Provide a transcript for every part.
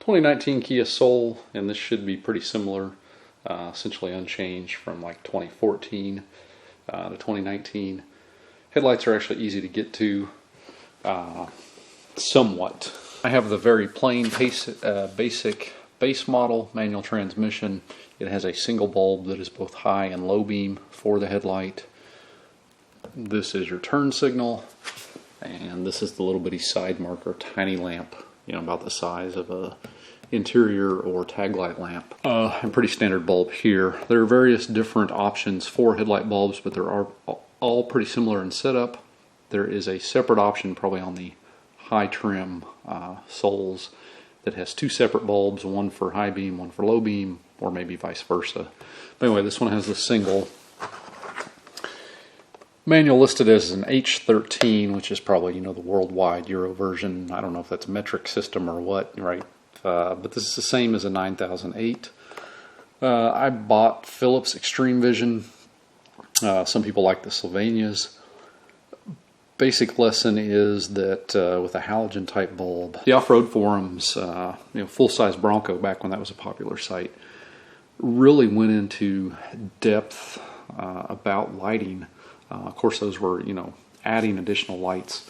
2019 Kia Soul, and this should be pretty similar, essentially unchanged from like 2014 to 2019. Headlights are actually easy to get to, somewhat. I have the very plain basic base model manual transmission. It has a single bulb that is both high and low beam for the headlight. This is your turn signal, and this is the little bitty side marker tiny lamp, you know, about the size of a interior or tag light lamp. And pretty standard bulb here. There are various different options for headlight bulbs, but they're all pretty similar in setup. There is a separate option probably on the high trim Souls that has two separate bulbs, one for high beam, one for low beam, or maybe vice versa. But anyway, this one has the single. Manual listed as an H13, which is probably, you know, the worldwide Euro version. I don't know if that's a metric system or what, right? But this is the same as a 9008. I bought Philips Extreme Vision. Some people like the Sylvanias. Basic lesson is that with a halogen type bulb, the off-road forums, you know, full-size Bronco, back when that was a popular site, really went into depth about lighting. Of course, those were, you know, adding additional lights.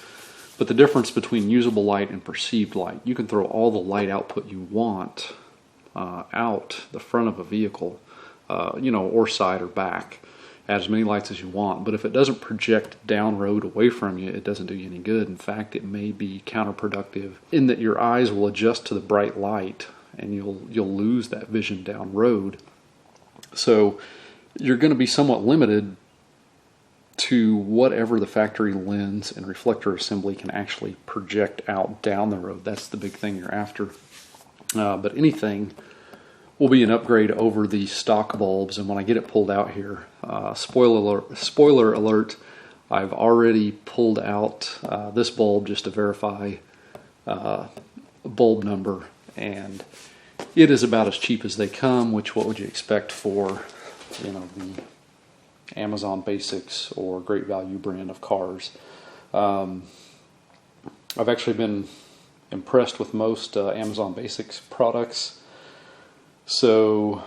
But the difference between usable light and perceived light, you can throw all the light output you want out the front of a vehicle, you know, or side or back. Add as many lights as you want, but if it doesn't project down road away from you, it doesn't do you any good. In fact, it may be counterproductive in that your eyes will adjust to the bright light and you'll lose that vision down road. So you're going to be somewhat limited to whatever the factory lens and reflector assembly can actually project out down the road. That's the big thing you're after. But anything will be an upgrade over the stock bulbs, and when I get it pulled out here, spoiler alert, I've already pulled out this bulb just to verify bulb number, and it is about as cheap as they come, which what would you expect for, you know, the Amazon Basics or Great Value brand of cars. I've actually been impressed with most Amazon Basics products. So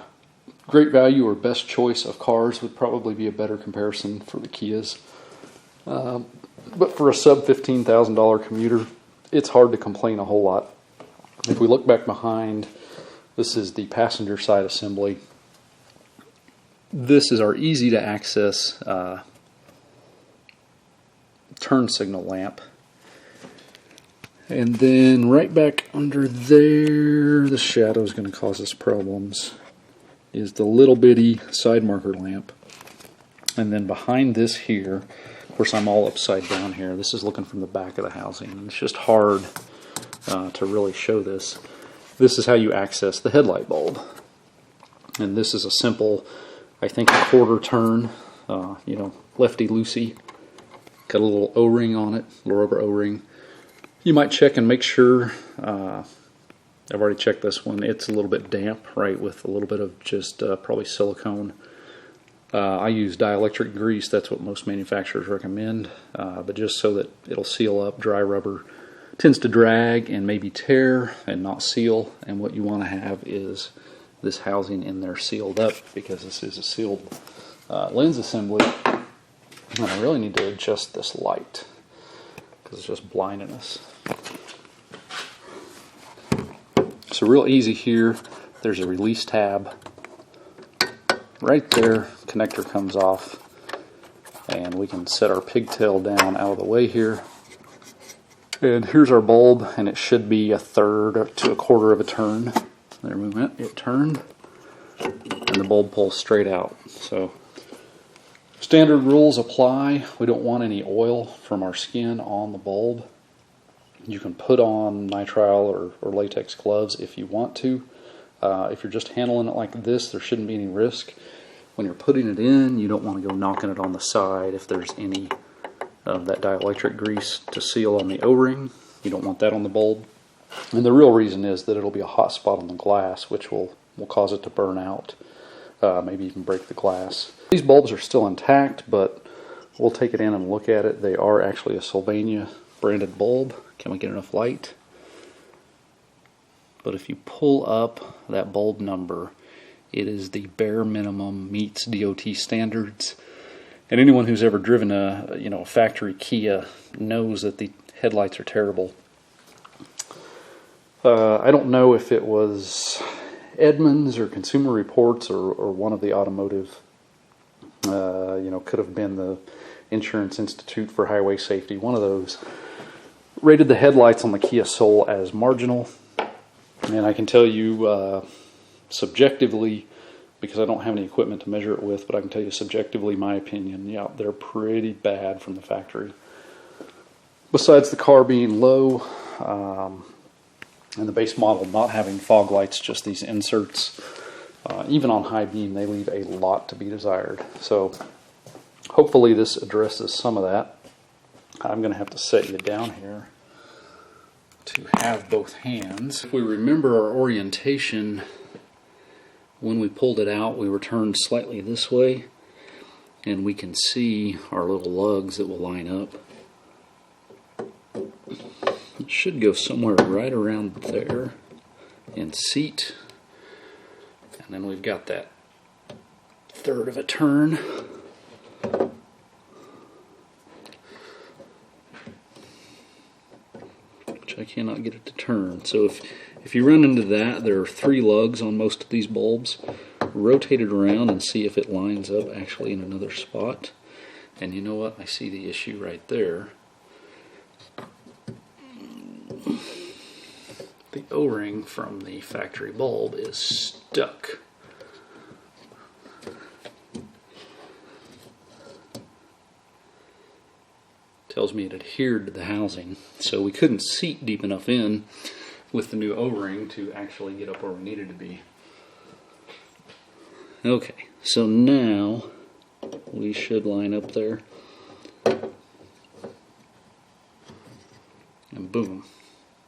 Great Value or Best Choice of cars would probably be a better comparison for the Kias. But for a sub $15,000 commuter, it's hard to complain a whole lot. If we look back behind, this is the passenger side assembly. This is our easy to access turn signal lamp. And then right back under there, the shadow is going to cause us problems, is the little bitty side marker lamp. And then behind this here, of course I'm all upside down here, this is looking from the back of the housing, and it's just hard to really show this. This is how you access the headlight bulb. And this is a simple, I think, a quarter turn, you know, lefty-loosey. Got a little O-ring on it, a little rubber O-ring. You might check and make sure, I've already checked this one, it's a little bit damp, right, with a little bit of just probably silicone. I use dielectric grease, that's what most manufacturers recommend, but just so that it'll seal up. Dry rubber tends to drag and maybe tear and not seal, and what you want to have is this housing in there sealed up, because this is a sealed lens assembly. And I really need to adjust this light because it's just blinding us. So real easy here, there's a release tab right there, connector comes off, and we can set our pigtail down out of the way here. And here's our bulb, and it should be a third to a quarter of a turn. There we went, it turned, and the bulb pulls straight out. So standard rules apply. We don't want any oil from our skin on the bulb. You can put on nitrile or latex gloves if you want to. If you're just handling it like this, there shouldn't be any risk. When you're putting it in, you don't want to go knocking it on the side if there's any of that dielectric grease to seal on the O-ring. You don't want that on the bulb. And the real reason is that it'll be a hot spot on the glass, which will cause it to burn out, maybe even break the glass. These bulbs are still intact, but we'll take it in and look at it. They are actually a Sylvania branded bulb. Can we get enough light? but if you pull up that bulb number, it is the bare minimum, meets DOT standards. And anyone who's ever driven a factory Kia knows that the headlights are terrible. I don't know if it was Edmunds or Consumer Reports or one of the automotive, could have been the Insurance Institute for Highway Safety, one of those, rated the headlights on the Kia Soul as marginal. And I can tell you subjectively, because I don't have any equipment to measure it with, but I can tell you subjectively my opinion, yeah, they're pretty bad from the factory. Besides the car being low, and the base model not having fog lights, just these inserts, even on high beam, they leave a lot to be desired. So hopefully this addresses some of that. I'm going to have to set you down here to have both hands. If we remember our orientation, when we pulled it out, we were turned slightly this way, and we can see our little lugs that will line up. It should go somewhere right around there in seat, and then we've got that third of a turn. Which I cannot get it to turn. So if you run into that, there are 3 lugs on most of these bulbs. Rotate it around and see if it lines up actually in another spot. And you know what? I see the issue right there. The O-ring from the factory bulb is stuck. Tells me it adhered to the housing, so we couldn't seat deep enough in with the new O-ring to actually get up where we needed to be. Okay, so now we should line up there. And boom,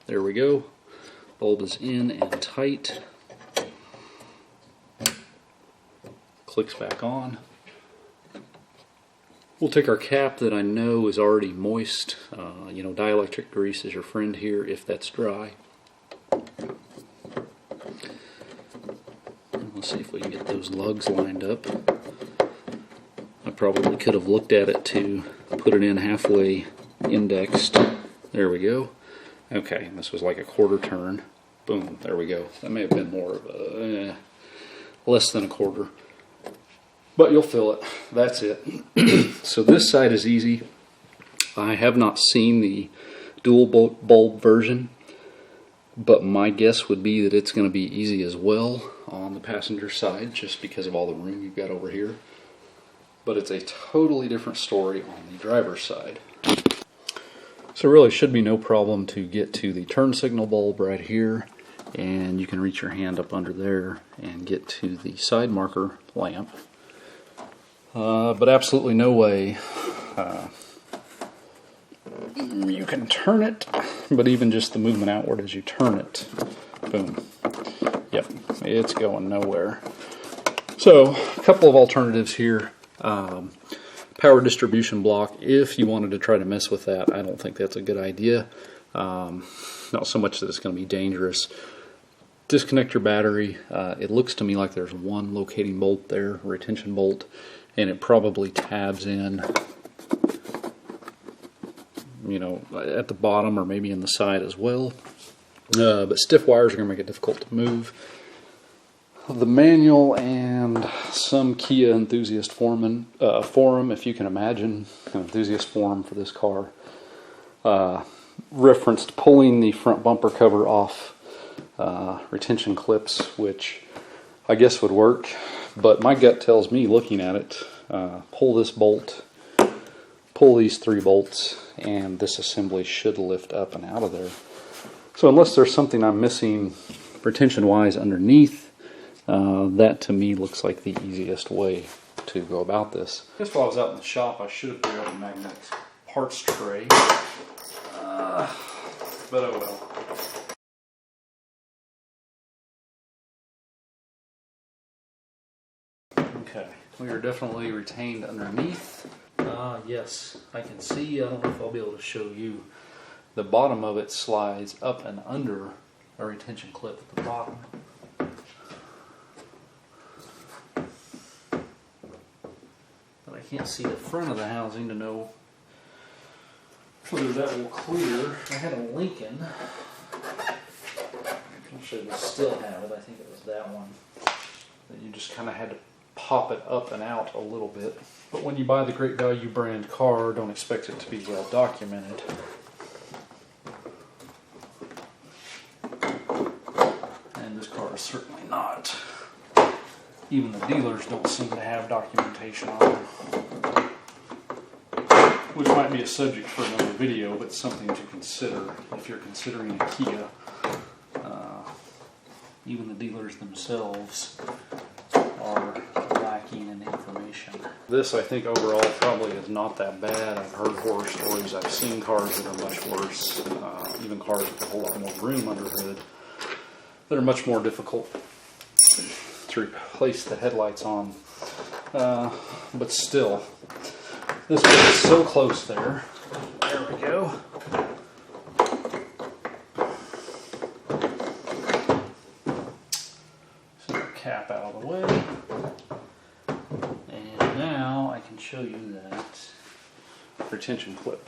there we go. Bulb is in and tight. Clicks back on. We'll take our cap that I know is already moist. Dielectric grease is your friend here if that's dry. And we'll see if we can get those lugs lined up. I probably could have looked at it to put it in halfway indexed. There we go. Okay, and this was like a quarter turn. Boom, there we go. That may have been more of a, less than a quarter. But you'll feel it. That's it. So this side is easy. I have not seen the dual bulb version, but my guess would be that it's going to be easy as well on the passenger side, just because of all the room you've got over here. But it's a totally different story on the driver's side. So really should be no problem to get to the turn signal bulb right here, and you can reach your hand up under there and get to the side marker lamp. But absolutely no way you can turn it, but even just the movement outward as you turn it, boom, yep, it's going nowhere. So a couple of alternatives here. Power distribution block, if you wanted to try to mess with that, I don't think that's a good idea. Not so much that it's going to be dangerous. Disconnect your battery. It looks to me like there's one locating bolt there, retention bolt, and it probably tabs in, at the bottom or maybe in the side as well. But stiff wires are going to make it difficult to move. The manual and some Kia enthusiast forum, if you can imagine, an enthusiast forum for this car, referenced pulling the front bumper cover off retention clips, which I guess would work, but my gut tells me, looking at it, pull this bolt, pull these 3 bolts, and this assembly should lift up and out of there. So unless there's something I'm missing retention-wise underneath, that to me looks like the easiest way to go about this. I guess while I was out in the shop, I should have grabbed a magnetic parts tray, but oh well. Okay, we are definitely retained underneath. Yes, I can see, I don't know if I'll be able to show you, the bottom of it slides up and under a retention clip at the bottom. But I can't see the front of the housing to know whether that will clear. I had a Lincoln. Actually, we still have it. I think it was that one. That you just kind of had to pop it up and out a little bit. But when you buy the Great Value brand car, don't expect it to be well documented. And this car is certainly not. Even the dealers don't seem to have documentation on them. Which might be a subject for another video, but something to consider if you're considering a Kia. Even the dealers themselves are lacking in information. This, I think, overall probably is not that bad. I've heard horror stories. I've seen cars that are much worse, even cars with a whole lot more room under the hood that are much more difficult to replace the headlights on. But still, this one is so close there. There we go. Cap out of the way, and now I can show you that retention clip.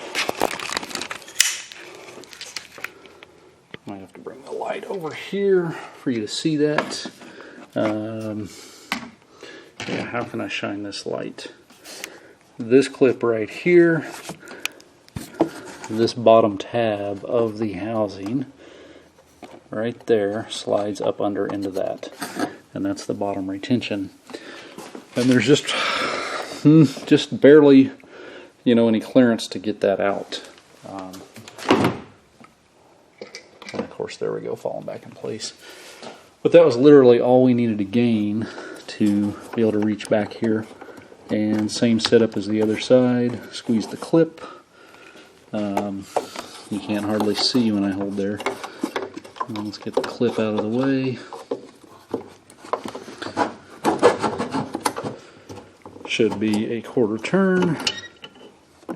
Might have to bring the light over here for you to see that. Yeah, how can I shine this light? This clip right here, this bottom tab of the housing right there slides up under into that. And that's the bottom retention. And there's just barely, any clearance to get that out. And of course, there we go, falling back in place. But that was literally all we needed to gain to be able to reach back here. And same setup as the other side. Squeeze the clip. You can't hardly see when I hold there. Let's get the clip out of the way. Should be a quarter turn.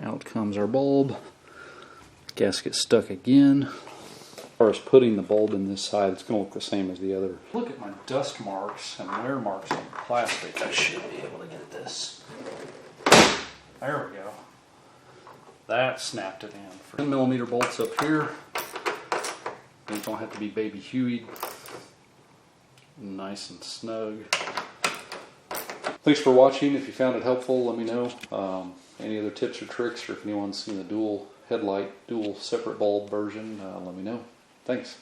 Out comes our bulb. Gasket stuck again. As far as putting the bulb in this side, it's going to look the same as the other. Look at my dust marks and wear marks on the plastic. I should be able to get this. There we go. That snapped it in. 10mm bolts up here. These don't have to be baby Huey'd. Nice and snug. Thanks for watching. If you found it helpful, let me know. Any other tips or tricks, or if anyone's seen the dual headlight, dual separate bulb version, let me know. Thanks.